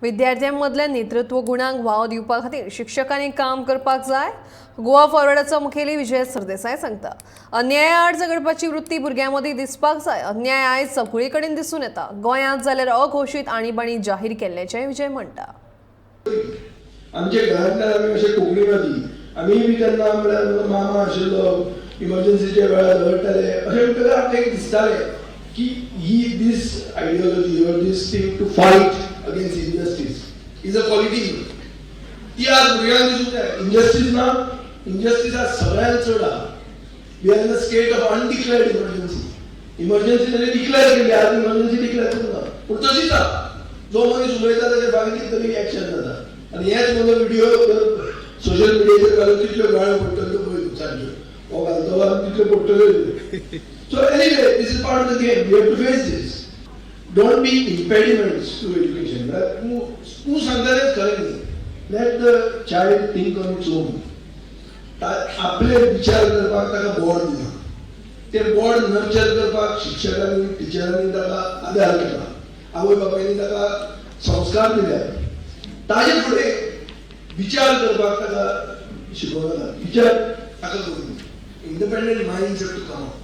विद्यार्थ्यांमधल्या नेतृत्व गुणांक वाव दिवपा खातीर शिक्षकांनी काम करपाक जाय। गोवा फॉरवर्डाचो मुखेली विजय सरदेसाय सांगता। अन्याया आड झगडपाची वृत्ती भुरग्यांमदीं दिसपाक जाय। अन्याय आयज सगळे कडेन दिसून येता। गोंयांत जाल्यार अघोषीत आणीबाणी जाहीर केल्ल्याचें विजय म्हणटा। आमचे घरांतल्यान आमी अशे कोंकणी वादी आमी बी तेन्ना म्हळ्यार मामा आशिल्लो इमर्जन्सीच्या वेळार धडटाले अशें म्हणटकीर आमकां एक दिसतालें की ही this ideology or this thing to fight against injustice is a quality. ती आज भुरग्यांक दिसूंक जाय। इनजस्टीस ना, इनजस्टीस आज सगळ्यांत चड आहा। We are in a state of undeclared emergency. Emergency तरी डिक्लेअर केली, आज इमर्जन्सी डिक्लेअर करूं ना, पूण तशीच आहा। जो मनीस उलयता ताचे फाटीं कितें तरी एक्शन जाता आनी हेच म्हजो व्हिडिओ सोशल मिडियाचेर घालून तितल्यो गाळ्यो पडटल्यो पळय सांजच्यो हो घालतलो आनी तितल्यो पडटल्यो। So anyway, this is part of the game. We have to face this. Don't be impediments to education. तू सांगता तेच खरें न्ही. Let the child think on its own. आपले विचार करपाक ताका बोर्ड दिला। ते बोर्ड नर्चर करपाक शिक्षकांनी टिचरांनी ताका आदार केला। आवय बापायनी ताका संस्कार दिले। ताजे फुडें विचार करपाक ताका शिकवलें। विचार ताका करून independent minds have to come up.